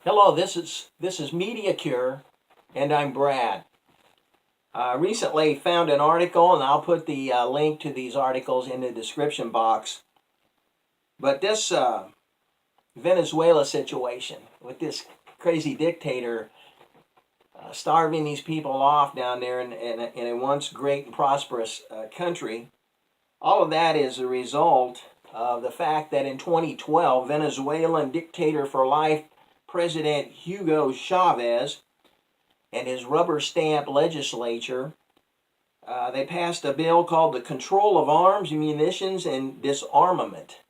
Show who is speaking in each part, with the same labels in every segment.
Speaker 1: Hello, this is Media Cure, and I'm Brad. I recently found an article, and I'll put the link to these articles in the description box. But this Venezuela situation with this crazy dictator starving these people off down there in a once great and prosperous country, all of that is a result of the fact that in 2012, Venezuelan dictator for life President Hugo Chavez and his rubber stamp legislature, they passed a bill called the Control of Arms, Munitions, and Disarmament.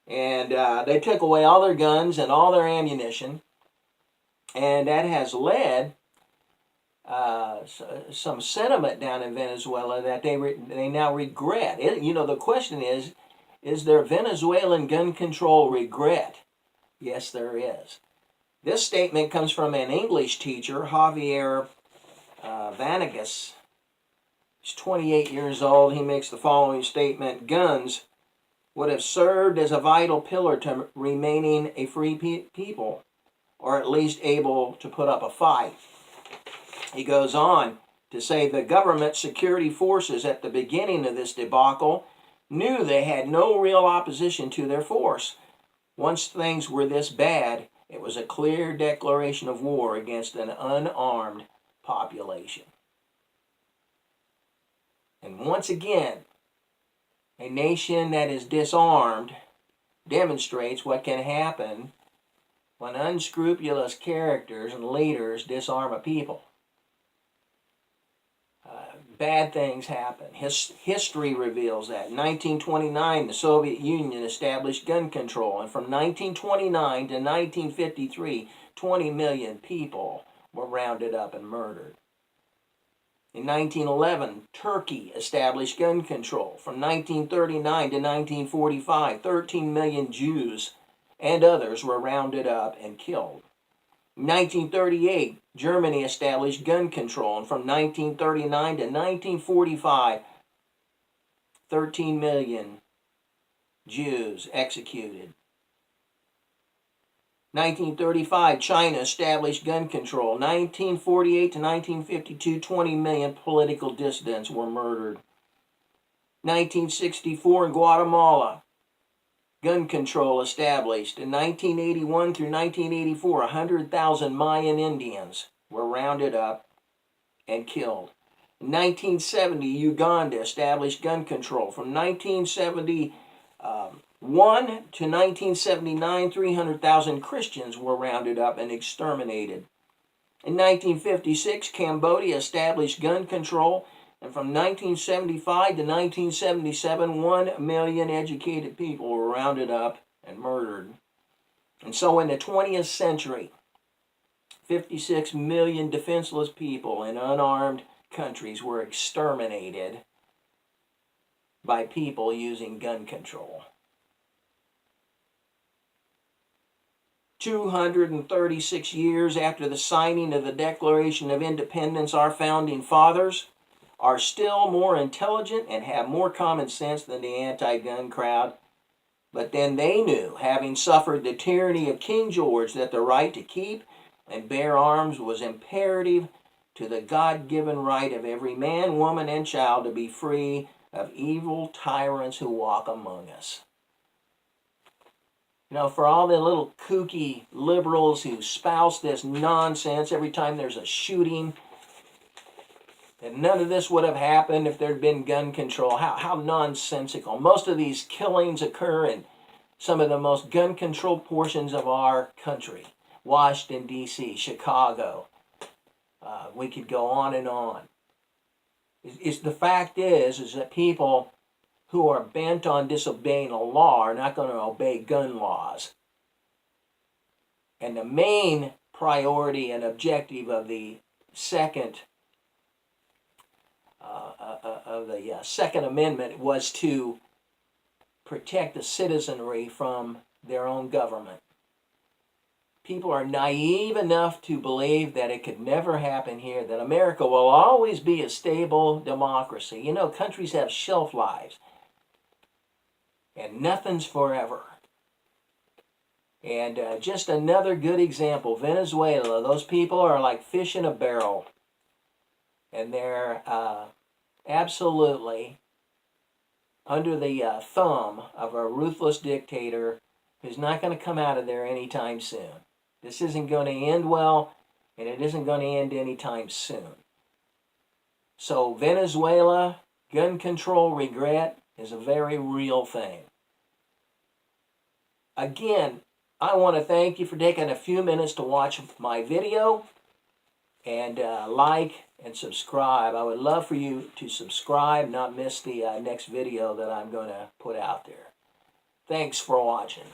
Speaker 1: And they took away all their guns and all their ammunition. And that has led some sentiment down in Venezuela that they now regret. The question is there Venezuelan gun control regret? Yes, there is. This statement comes from an English teacher, Javier Vanegas. He's 28 years old. He makes the following statement: guns would have served as a vital pillar to remaining a free people, or at least able to put up a fight. He goes on to say the government security forces at the beginning of this debacle knew they had no real opposition to their force. Once things were this bad, it was a clear declaration of war against an unarmed population. And once again, a nation that is disarmed demonstrates what can happen when unscrupulous characters and leaders disarm a people. Bad things happen. History reveals that. In 1929, the Soviet Union established gun control, and from 1929 to 1953, 20 million people were rounded up and murdered. In 1911, Turkey established gun control. From 1939 to 1945, 13 million Jews and others were rounded up and killed. In 1938, Germany established gun control, and from 1939 to 1945, 13 million Jews executed. 1935, China established gun control. 1948 to 1952, 20 million political dissidents were murdered. 1964, in Guatemala, gun control established. In 1981 through 1984, 100,000 Mayan Indians were rounded up and killed. In 1970, Uganda established gun control. From 1971 to 1979, 300,000 Christians were rounded up and exterminated. In 1956, Cambodia established gun control. And from 1975 to 1977, 1 million educated people were rounded up and murdered. And so in the 20th century, 56 million defenseless people in unarmed countries were exterminated by people using gun control. 236 years after the signing of the Declaration of Independence, our founding fathers are still more intelligent and have more common sense than the anti-gun crowd. But then they knew, having suffered the tyranny of King George, that the right to keep and bear arms was imperative to the God-given right of every man, woman, and child to be free of evil tyrants who walk among us. For all the little kooky liberals who spouse this nonsense every time there's a shooting, and none of this would have happened if there'd been gun control. How nonsensical. Most of these killings occur in some of the most gun-controlled portions of our country. Washington, D.C., Chicago. We could go on and on. The fact is that people who are bent on disobeying a law are not going to obey gun laws. And the main priority and objective of the Second Amendment was to protect the citizenry from their own government. People are naive enough to believe that it could never happen here, that America will always be a stable democracy. Countries have shelf lives, and nothing's forever. And just another good example, Venezuela. Those people are like fish in a barrel. And they're absolutely under the thumb of a ruthless dictator who's not going to come out of there anytime soon. This isn't going to end well, and it isn't going to end anytime soon. So Venezuela, gun control regret is a very real thing. Again, I want to thank you for taking a few minutes to watch my video, and like and subscribe. I would love for you to subscribe, not miss the next video that I'm going to put out there. Thanks for watching.